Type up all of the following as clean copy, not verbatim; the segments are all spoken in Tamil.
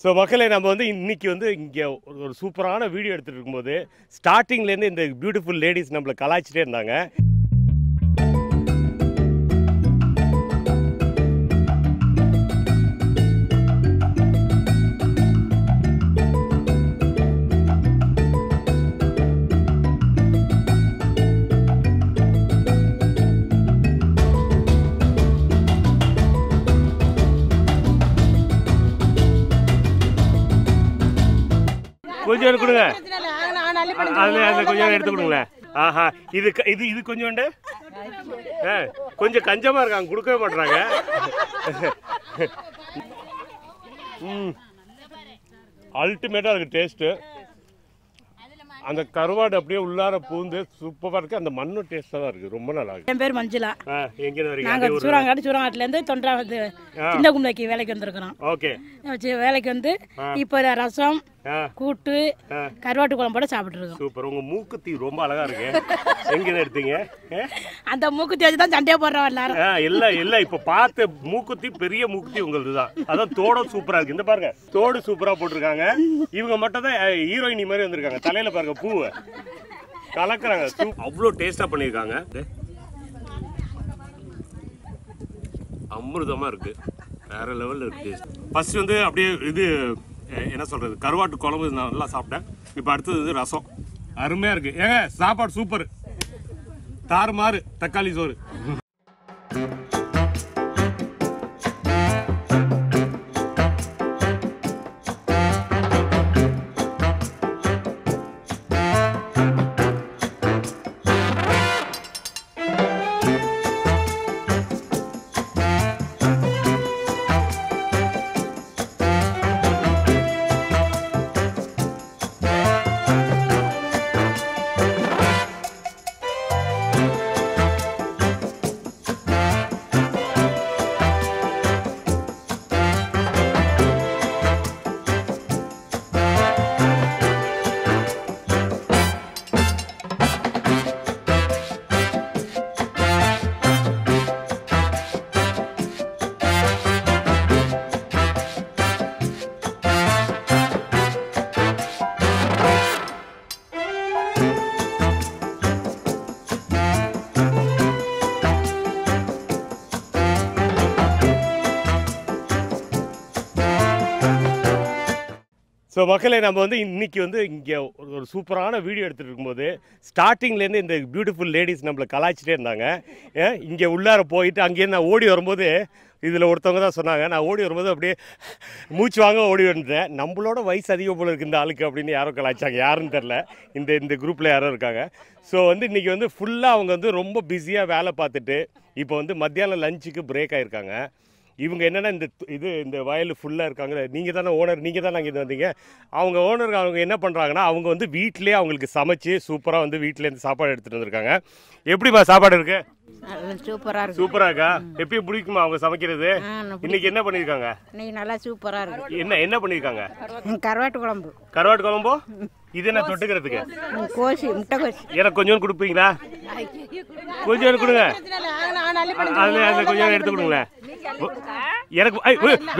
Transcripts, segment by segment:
ஸோ மக்களே நம்ம வந்து இன்றைக்கி வந்து இங்கே ஒரு சூப்பரான வீடியோ எடுத்துகிட்டு இருக்கும்போது ஸ்டார்டிங்லேருந்து இந்த பியூட்டிஃபுல் லேடிஸ் நம்மளை கலாய்ச்சிட்டே இருந்தாங்க. கொஞ்சம் கொடுங்க, அதில் கொஞ்சம் எடுத்து கொடுங்களேன். ஆஹா, இது இது இது கொஞ்சோண்டு கொஞ்சம் கஞ்சமாக இருக்காங்க, கொடுக்கவே மாட்டுறாங்க. அல்டிமேட்டாக இருக்குது டேஸ்ட்டு. அந்த கருவாடு அப்படியே உள்ளார பூந்து சூப்பராக இருக்குது. அந்த மண்ணும் டேஸ்ட்டாக தான் இருக்குது, ரொம்ப நல்லா இருக்குது. என் பேர் மஞ்சுளா. எங்கேருந்து வரீங்க? நாங்கள் சூறாங்காட்டுலேருந்து தொண்டாவது சின்ன கும்பலைக்கு வேலைக்கு வந்திருக்கிறோம். ஓகே, வேலைக்கு வந்து இப்போ ரசம் கூட்டு கருவாட்டு குழம்போட சாப்பிட்டு இருக்கோம். சூப்பர். உங்கள் மூக்குத்தி ரொம்ப அழகா இருக்கு. எங்கேருந்து எடுத்தீங்க? அந்த மூக்குத்தி வச்சு தான் சண்டையாக போடுறோம் எல்லாரும். இல்லை இப்போ பார்த்த மூக்குத்தி பெரிய மூக்குத்தி உங்களது தான். அதான் தோடும் சூப்பராக இருக்குது. இந்த பாருங்க, தோடு சூப்பராக போட்டிருக்காங்க. இவங்க மட்டும் தான் ஹீரோயினி மாதிரி வந்திருக்காங்க. தலையில் பாருங்க பூவை கலக்குறாங்க. அவ்வளோ டேஸ்டாக பண்ணியிருக்காங்க. அமிர்தமாக இருக்கு, வேற லெவலில் இருக்கு. ஃபர்ஸ்ட் வந்து அப்படியே இது என்ன சொல்றது, கருவாட்டு குழம்பு நல்லா சாப்பிட்டேன். இப்போ அடுத்தது வந்து ரசம் அருமையாக இருக்கு. ஏங்க சாப்பாடு சூப்பர், தாறுமாறு தக்காளி சோறு. ஸோ மக்களே நம்ம வந்து இன்றைக்கி வந்து இங்கே ஒரு சூப்பரான வீடியோ எடுத்துகிட்டு இருக்கும்போது ஸ்டார்டிங்லேருந்து இந்த பியூட்டிஃபுல் லேடிஸ் நம்மளை கலாய்ச்சிட்டே இருந்தாங்க. இங்கே உள்ளார போயிட்டு அங்கேருந்து நான் ஓடி வரும்போது இதில் ஒருத்தவங்க தான் சொன்னாங்க, நான் ஓடி வரும்போது அப்படியே மூச்சு வாங்க ஓடி வந்துட்டேன். நம்மளோட வயசு அதிகம் போல இருக்குது இந்த ஆளுக்கு அப்படின்னு யாரோ கலாய்ச்சாங்க. யாருன்னு தெரில, இந்த குரூப்பில் யாரோ இருக்காங்க. ஸோ வந்து இன்றைக்கி வந்து ஃபுல்லாக அவங்க வந்து ரொம்ப பிஸியாக வேலை பார்த்துட்டு இப்போ வந்து மத்தியானம் லஞ்சுக்கு பிரேக் ஆகிருக்காங்க. இவங்க என்னென்னா இந்த வயல் ஃபுல்லாக இருக்காங்க. நீங்கள் தானே ஓனர், நீங்கள் தான் அங்கே வந்தீங்க. அவங்க ஓனர் அவங்க என்ன பண்ணுறாங்கன்னா, அவங்க வந்து வீட்டிலே அவங்களுக்கு சமைச்சு சூப்பராக வந்து வீட்டிலேருந்து சாப்பாடு எடுத்துகிட்டு வந்திருக்காங்க. எப்படிப்பா சாப்பாடு இருக்குது? சூப்பராக இருக்கு. சூப்பராக இருக்கா? எப்பயும் பிடிக்குமா அவங்க சமைக்கிறது? இன்னைக்கு என்ன பண்ணியிருக்காங்க? இன்னைக்கு நல்லா சூப்பராக இருக்கு. என்ன பண்ணியிருக்காங்க? கருவாட்டு குழம்பு. கருவாட்டு குழம்போ? இது என்ன தொட்டுக்கிறதுக்கு? கோசி, முட்டை கோசி. எனக்கு கொஞ்சம் கொடுப்பீங்களா? கொஞ்சம் கொடுங்க, அதில் கொஞ்சம் எடுத்து கொடுங்களேன். எனக்கு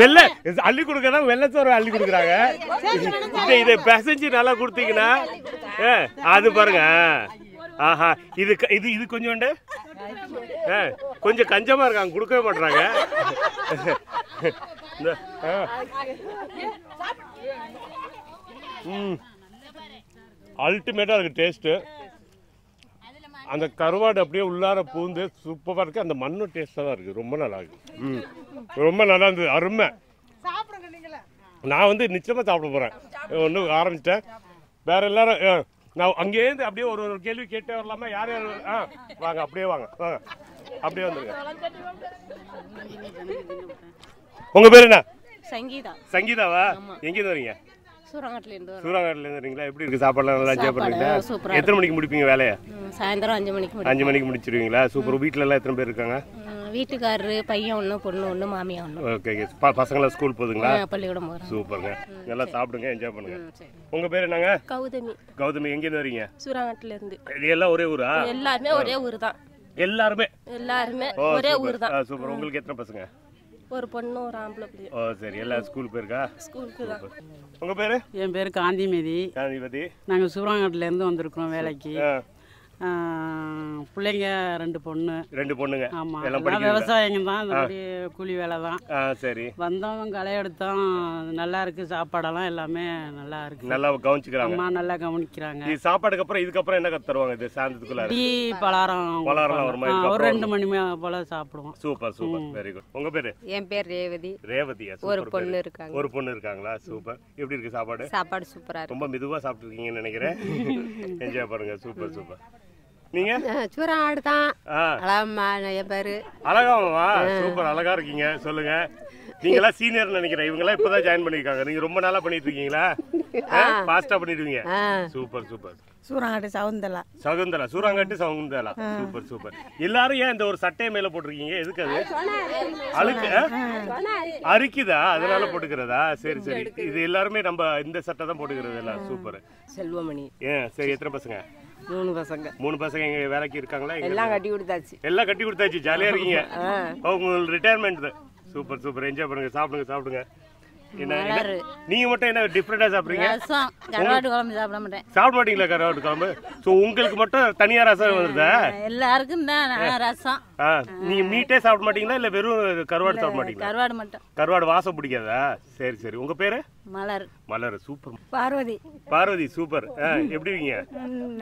வெள்ளை அள்ளி கொடுக்கறா, வெள்ளச்சோறு அள்ளி கொடுக்குறாங்க. இதை பிசைஞ்சு நல்லா கொடுத்தீங்கன்னா அது பாருங்க. ஆஹா, இது கொஞ்சோண்டு கொஞ்சம் கஞ்சமாக இருக்காங்க, கொடுக்கவே மாட்டுறாங்க. அல்டிமேட்டாக இருக்குது டேஸ்ட்டு. அந்த கருவாடு அப்படியே உள்ளார பூந்து சூப்பராக இருக்குது. அந்த மண்ணும் டேஸ்ட்டாக தான் இருக்குது, ரொம்ப நல்லா இருக்குது. ரொம்ப நல்லா இருந்தது, அருமை. நான் வந்து நிச்சயமாக சாப்பிட போகிறேன். ஒன்று ஆரம்பிச்சிட்டேன். வேறு எல்லாரும் நான் அங்கேருந்து அப்படியே ஒரு கேள்வி கேட்டே வரலாமா? யார் யார் வாங்க, அப்படியே வாங்க, அப்படியே வந்துருங்க. உங்கள் பேர் என்ன? சங்கீதா. சங்கீதாவா? எங்கேருந்து வரீங்க? சூறாங்காட்டுலேருந்து வரீங்களா? எப்படி இருக்குது சாப்பாடுலாம்? நல்லா என்ஜாய் பண்ணுறீங்களா? எத்தனை மணிக்கு முடிப்பீங்க வேலையை? சாயந்தரம் 5 மணிக்கு. 5 மணிக்கு முடிச்சிருவீங்களா? சூப்பர். வீட்டில் எல்லாம் எத்தனை பேர் இருக்காங்க? வீட்டுக்காரரு, பையன் ஒன்று, பொண்ணு ஒன்று, மாமியா ஒன்று. ஓகே. பசங்களாம் ஸ்கூல் போகுதுங்களா? பள்ளிக்கூடம் போகிறோம். சூப்பருங்க. நல்லா சாப்பிடுங்க, என்ஜாய் பண்ணுங்க. உங்கள் பேர் என்னங்க? கௌதமி. கௌதமி, எங்கேருந்து வரீங்க? சூறாங்காட்டுலேருந்து. எல்லாம் ஒரே ஊரா? எல்லாருமே ஒரே ஊர் தான். எல்லாருமே ஒரே ஊர் தான். சூப்பர். உங்களுக்கு எத்தனை பசங்க? ஒரு பொண்ணு ஒரு ஆம்பளை பிள்ளை. ஓ சரி, எல்லா ஸ்கூல் போயிருக்கா? ஸ்கூலுக்கு தான். உங்கள் பேர்? என் பேர் காந்திமதி. காந்திமதி. நாங்கள் சூறாங்காட்டிலேருந்து வந்திருக்கிறோம் வேலைக்கு. பிள்ளைங்க 2 பொண்ணு. 2 பொண்ணுங்க. ஆமாம், எல்லாம் விவசாயிங்க தான், இந்த மாதிரி கூலி வேலை தான். சரி. வந்தவங்க களை எடுத்தோம், நல்லா இருக்கு சாப்பாடெல்லாம், எல்லாமே நல்லா இருக்கு. நல்லா கவனிச்சுக்கிறாங்க. அம்மா நல்லா கவனிக்கிறாங்க. இது சாப்பாடுக்கு அப்புறம் இதுக்கப்புறம் என்ன தருவாங்க? இது சாயந்தரத்துக்குள்ள டீ பலகாரம் ஒரு 2 மணி போல சாப்பிடுவோம். Super super, very good. உங்க பேரு? என் பேர் ரேவதி. ரேவதியா? ஒரு பொண்ணு இருக்காங்க. ஒரு பொண்ணு இருக்காங்களா? சூப்பர். எப்படி இருக்கு சாப்பாடு? சாப்பாடு சூப்பரா இருக்கு. ரொம்ப மெதுவா சாப்பிட்டு இருக்கீங்கன்னு நினைக்கிறேன். என்ஜாய் பண்ணுங்க. Super super. நீங்க? சூறாங்காடு தான். அழகம்மா என் பேரு. அழகாமா? சூப்பர், அழகா இருக்கீங்க. சொல்லுங்க. நீங்களாம் சீனியர் நினைக்கிறேன். இவங்கெல்லாம் இப்பதான் ஜாயின் பண்ணிருக்காங்க. நீங்க ரொம்ப நாளா பண்ணிட்டு இருக்கீங்களா? ஃபாஸ்டா பண்ணிடுவீங்க. Super super. சூறாங்காட்டு சவுந்தலா. சகுந்தலா, சூறாங்காட்டு சகுந்தலா. Super super. எல்லாரும் ஏன் இந்த ஒரு சட்டையை மேல போட்டிருக்கீங்க? எதுக்கு அது? அழுக்கு அரிக்குதா? அதனால போட்டுக்கிறதா? சரி சரி. இது எல்லாருமே நம்ம இந்த சட்டை தான் போட்டுக்கிறது எல்லாம். சூப்பர். செல்வமணி. சரி, எத்தனை பசங்க? 3 பசங்க. 3 பசங்க எங்க வேலைக்கு இருக்காங்களா? எல்லாம் கட்டி கொடுத்தாச்சு. எல்லாம் கட்டி கொடுத்தாச்சு. ஜாலியா இருக்கீங்க. உங்களுக்கு ரிட்டையர்மெண்ட். Super super. என்ஜாய் பண்ணுங்க. சாப்பிடுங்க சாப்பிடுங்க. நீங்க மட்டும் என்ன டிஃபரெண்டா சாப்பிடுறீங்க? கருவாட்டு குழம்பு சாப்பிட மாட்டேன். சாப்பிட மாட்டீங்களா கருவாட்டு குழம்பு? சோ உங்களுக்கு மட்டும் தனியா ரசம் வருதா? எல்லாருக்கும் தான் ரசம். நீங்க மீட்டே சாப்பிட மாட்டீங்களா இல்ல வெறும் கருவாடு சாப்பிட மாட்டீங்களா? கருவாடு மட்டும். கருவாடு வாசம் பிடிக்காதா? சரி சரி. உங்க பேரு? மலர். மலர். சூப்பர். பார்வதி. பார்வதி. சூப்பர். எப்படி இருக்கீங்க?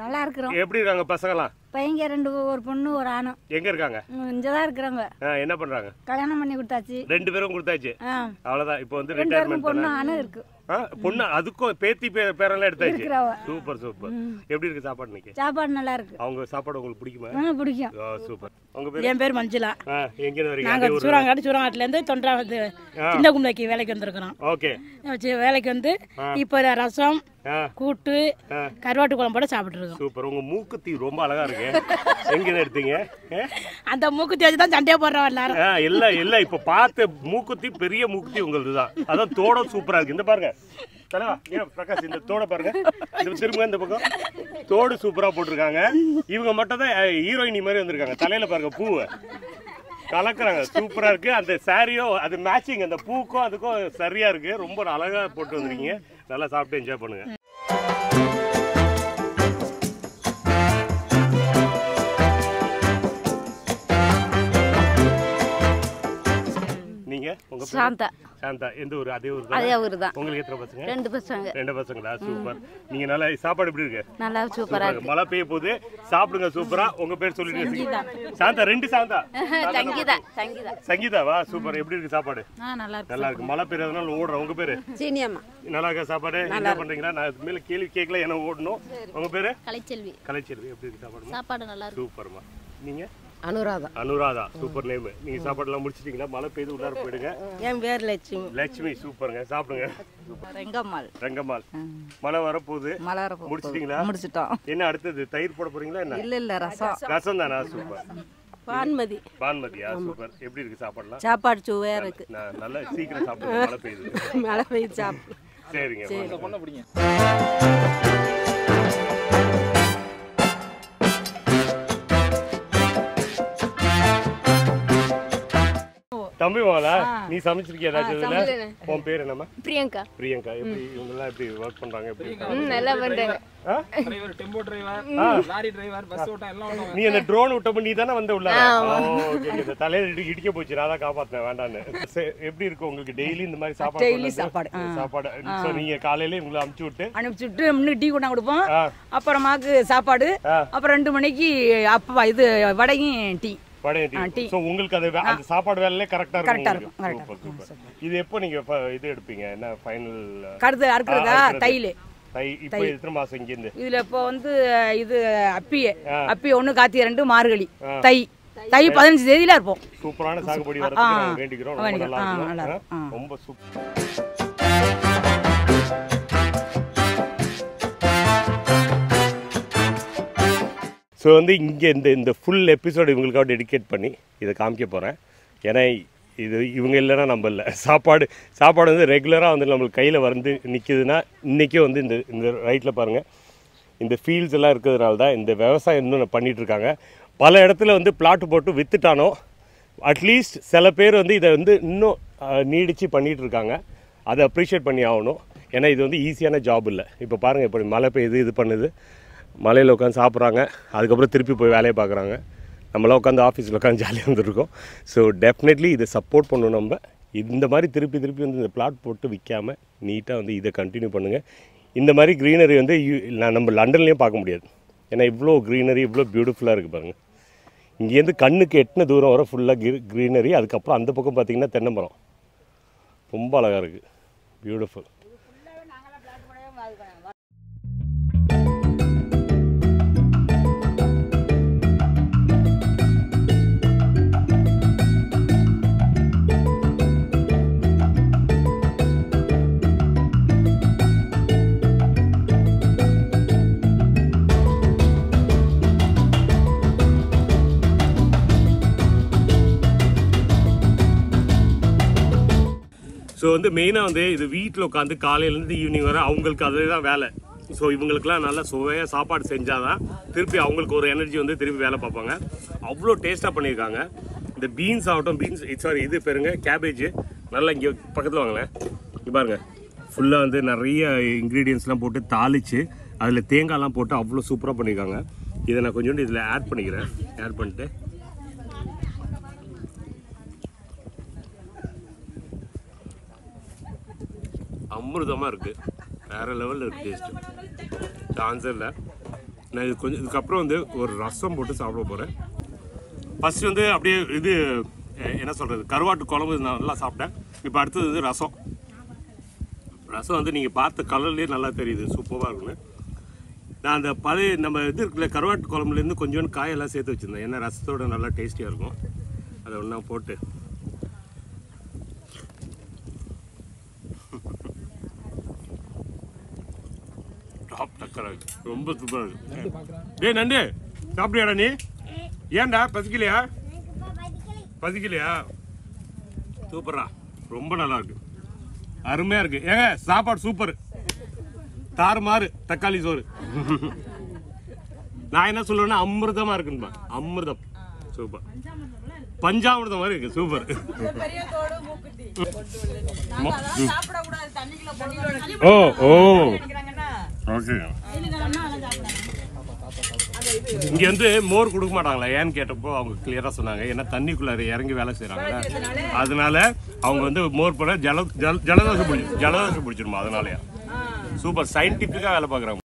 நல்லா இருக்கிறோம். எப்படி இருக்காங்க பசங்கலாம்? பையங்க 2, ஒரு பொண்ணு ஒரு ஆணும். எங்க இருக்காங்க? இங்கதான் இருக்கிறாங்க. என்ன பண்றாங்க? கல்யாணம் பண்ணி கொடுத்தாச்சு. 2 பேரும் கொடுத்தாச்சு. அவ்வளவுதான். இப்போ வந்து 2 பேரும் பொண்ணு ஆணும் இருக்கு. பொண்ணு அதுக்கும் பேத்தி பேரெல்லாம் எடுத்தாச்சு. Super super. எப்படி இருக்கு சாப்பாடு இன்னைக்கு? சாப்பாடு நல்லா இருக்கு. அவங்க சாப்பாடு உங்களுக்கு பிடிக்குமா? பிடிக்கும். சூப்பர். உங்க பேர்? என் பேர் மஞ்சுளா. எங்க இருந்து வரீங்க? நாங்க சூறாங்காட்டுல இருந்து தொண்டாவது சின்ன கும்பலைக்கு வேலைக்கு வந்திருக்கிறோம். ஓகே. வேலைக்கு வந்து இப்ப ரசம், கூட்டு, கருவாட்டு குழம்போட சாப்பிட்டு இருக்கோம். சூப்பர். உங்க மூக்குத்தி ரொம்ப அழகா இருக்கு. எங்க இருந்து எடுத்தீங்க? அந்த மூக்குத்தி வச்சு தான் சண்டையா போடுறோம் எல்லாரும். இல்ல இப்ப பார்த்த மூக்குத்தி பெரிய மூக்குத்தி உங்களுக்கு தான். அதான் தோட சூப்பரா இருக்கு. இந்த பாருங்க தலைவா, பிரகாஷ், இந்த தோட பாருங்க. திரும்ப இந்த பக்கம் தோடு சூப்பரா போட்டிருக்காங்க. இவங்க மட்டும் தான் ஹீரோயினி மாதிரி வந்திருக்காங்க. தலையில பாருங்க பூவை கலக்குறாங்க. சூப்பரா இருக்கு. அந்த சாரியோ அது மேட்சிங், அந்த பூக்கும் அதுக்கும் சரியா இருக்கு. ரொம்ப அழகா போட்டு வந்திருக்கீங்க. நல்லா சாப்பிட்டு என்ஜாய் பண்ணுங்க. நீங்க? உங்க பேர்? சாந்தா. சாந்தா. எந்த ஊர்? அதே ஊர் தான். அதே ஊர் தான். உங்களுக்கு எத்தனை பசங்க? 2 பசங்க. 2 பசங்களா? சூப்பர். நீங்க நல்லா சாப்பாடு எப்படி இருக்கு? நல்லா சூப்பரா இருக்கு. மழை பெய்ய போகுது, சாப்பிடுங்க சூப்பரா. உங்க பேர் சொல்லிடுங்க. சாந்தா. 2 சாந்தா. சங்கீதா. சங்கீதா. சங்கீதாவா? சூப்பர். எப்படி இருக்கு சாப்பாடு? நல்லா இருக்கு. நல்லா இருக்கு. மழை பெய்யறதுனால ஓடுறோம். உங்க பேரு? சீனியம்மா. நல்லா இருக்கா சாப்பாடு? என்ன பண்றீங்களா? நான் மேல கேள்வி கேட்கல, என்ன ஓடணும். உங்க பேரு? கலைச்செல்வி. கலைச்செல்வி. எப்படி இருக்கு சாப்பாடு? சாப்பாடு நல்லா இருக்கு. சூப்பர்மா. நீங்க? அனுராதா. அனுராதா. Super name. நீங்க சாப்பாடுலாம் முடிச்சிட்டீங்களா? மழை பெய்து உள்ளார போயிடுங்க. என் பேர் லட்சுமி. லட்சுமி. சூப்பருங்க. சாப்பிடுங்க. ரெங்கம்மாள். ரெங்கம்மாள். மழை வரப்போகுது. முடிச்சிட்டீங்களா? முடிச்சிட்டோம். என்ன அடுத்தது? தயிர் போட போறீங்களா என்ன? இல்ல ரசம். ரசம் தானா? சூப்பர். பான்மதி. பான்மதியா? சூப்பர். எப்படி இருக்கு சாப்பாடுலாம்? சாப்பாடு சுவையா இருக்கு. நல்லா சீக்கிரம் சாப்பிடுங்க. மழை பெய்யுது. மழை பெய்யுது. சாப்பிடு. சரிங்க. பொண்ண பிடிங்க. தம்பிமாலா, நீ சமைச்சிருக்கியா ஏதாச்சும் இதுல? உன் பேர் என்னம்மா? பிரியங்கா. பிரியங்கா. எப்படி இவங்கெல்லாம் எப்படி ஒர்க் பண்றாங்க? எப்படி நல்லா பண்றாங்க. Driver, tempo driver, lorry driver, bus ஓட்ட எல்லாம் ஓட்டுவாங்க. நீ அந்த ட்ரோன் விட்டப்ப நீ தானே வந்து உள்ள? ஓகே. இந்த தலையில இடிக்க போச்சு. நான் தான் காப்பாத்தினேன், வேண்டான்னு. எப்படி இருக்கு உங்களுக்கு டெய்லி இந்த மாதிரி சாப்பாடு? டெய்லி சாப்பாடு. சோ நீங்க காலையில உங்களை அனுப்பிச்சு விட்டு முன்னுக்கு டீ கொண்டா கொடுப்போம். அப்புறமாக்கு சாப்பாடு. அப்புறம் 2 மணிக்கு அப்பா இது வடையும் டீ. உங்களுக்கு அந்த சாப்பாடு வேலையிலே கரெக்டா இருக்கும். இது எப்போ நீங்க இது எடுப்பீங்க? என்ன ஃபைனல் கருது அறுக்கிறதா? தையில. இப்போ எத்தனை மாசம் இங்க இருந்து? இதுல இப்போ வந்து இது அப்பிய 1 கார்த்திகை 2 மார்கழி தை 15 தேதியில இருப்போம். சூப்பரான சாகுபடி வரதுக்கு வேண்டிக்கிறோம். ரொம்ப நல்லா இருக்கும். ரொம்ப சூப்பர். ஸோ வந்து இங்கே இந்த ஃபுல் எபிசோடு இவங்களுக்காக டெடிகேட் பண்ணி இதை காமிக்க போகிறேன். ஏன்னா இது இவங்க இல்லைன்னா நம்ம இல்லை. சாப்பாடு வந்து ரெகுலராக வந்து நம்மளுக்கு கையில் வந்து நிற்கிதுன்னா இன்றைக்கே வந்து இந்த ரைட்டில் பாருங்கள், இந்த ஃபீல்ட்ஸ் எல்லாம் இருக்கிறதுனால தான் இந்த விவசாயம் இன்னும் பண்ணிகிட்ருக்காங்க. பல இடத்துல வந்து பிளாட்டு போட்டு விற்றுட்டானோ அட்லீஸ்ட் சில பேர் வந்து இதை வந்து இன்னும் நீடிச்சு பண்ணிகிட்டு இருக்காங்க. அதை அப்ரிஷியேட் பண்ணி ஆகணும். ஏன்னா இது வந்து ஈஸியான ஜாப் இல்லை. இப்போ பாருங்கள், இப்படி மழை பெய்யுது, இது பண்ணுது, மலையில் உட்காந்து சாப்பிட்றாங்க, அதுக்கப்புறம் திருப்பி போய் வேலையை பார்க்குறாங்க. நம்மளாம் உட்காந்து ஆஃபீஸில் உட்காந்து ஜாலியாக வந்துருக்கோம். ஸோ டெஃபினெட்லி இதை சப்போர்ட் பண்ணணும். நம்ம இந்த மாதிரி திருப்பி வந்து இந்த பிளாட் போட்டு விற்காமல் நீட்டாக வந்து இதை கண்டினியூ பண்ணுங்கள். இந்த மாதிரி க்ரீனரி வந்து நம்ம லண்டன்லேயும் பார்க்க முடியாது. ஏன்னா இவ்வளோ க்ரீனரி இவ்வளோ பியூட்டிஃபுல்லாக இருக்குது பாருங்கள். இங்கேருந்து கண்ணுக்கு எட்டின தூரம் வர ஃபுல்லாக க்ரீனரி. அதுக்கப்புறம் அந்த பக்கம் பார்த்திங்கன்னா தென்னை மரம் ரொம்ப அழகாக இருக்குது, பியூட்டிஃபுல். ஸோ வந்து மெயினாக வந்து இது வீட்டில் உட்காந்து காலையிலேருந்து ஈவினிங் வர அவங்களுக்கு அதே தான் வேலை. ஸோ இவங்களுக்குலாம் நல்லா சுவையாக சாப்பாடு செஞ்சால் தான் திருப்பி அவங்களுக்கு ஒரு எனர்ஜி வந்து திருப்பி வேலை பார்ப்பாங்க. அவ்வளோ டேஸ்ட்டாக பண்ணியிருக்காங்க. இந்த பீன்ஸ் ஆகட்டும், இது பேருங்க கேபேஜ். நல்லா இங்கே பக்கத்தில் வாங்களேன், இங்கே பாருங்கள், ஃபுல்லாக வந்து நிறைய இன்க்ரீடியன்ஸ்லாம் போட்டு தாளித்து அதில் தேங்காய்லாம் போட்டு அவ்வளோ சூப்பராக பண்ணியிருக்காங்க. இதை நான் கொஞ்சோண்டு இதில் ஆட் பண்ணிக்கிறேன். ஆட் பண்ணிட்டு அமிர்தமாக இருக்குது, வேறு லெவலில் இருக்குது டேஸ்ட்டு, சான்ஸே இல்லை. நான் இது கொஞ்சம் இதுக்கப்புறம் வந்து ஒரு ரசம் போட்டு சாப்பிட போகிறேன். ஃபஸ்ட்டு வந்து அப்படியே இது என்ன சொல்கிறது, கருவாட்டு குழம்பு நான் நல்லா சாப்பிட்டேன். இப்போ அடுத்தது வந்து ரசம். ரசம் வந்து நீங்கள் பார்த்த கலர்லேயே நல்லா தெரியுது, சூப்பராக இருக்குன்னு. நான் அந்த நம்ம இது இருக்குல்ல, கருவாட்டு குழம்புலேருந்து கொஞ்சோண்டு காயெல்லாம் சேர்த்து வச்சுருந்தேன். ஏன்னா ரசத்தோட நல்லா டேஸ்டியாக இருக்கும். அதை ஒன்றா போட்டு ரொம்ப சூப்பராக இருக்கு. டேய் நண்டு, சாப்பிட்டியாடா நீ? ஏன்டா பசிக்கலையா? சூப்பரா, ரொம்ப நல்லா இருக்கு, அருமையாக இருக்கு. ஏங்க சாப்பாடு சூப்பர், தாறுமாறு தக்காளி சோறு. நான் என்ன சொல்லுவேன்னா அமிர்தமாக இருக்குன்னு. அமிர்தம் சூப்பர், பஞ்சாமிர்தம் மாதிரி இருக்கு, சூப்பர். ஓ ஓ ஓகே. இங்கே வந்து மோர் கொடுக்க மாட்டாங்களா ஏன்னு கேட்டப்போ அவங்க கிளியராக சொன்னாங்க. ஏன்னா தண்ணிக்குள்ளே இறங்கி வேலை செய்கிறாங்க, அதனால அவங்க வந்து மோர் போட ஜலதோஷம் பிடிச்சிருமா, அதனாலயா. சூப்பர், சயின்டிஃபிக்காக வேலை பார்க்குறாங்க.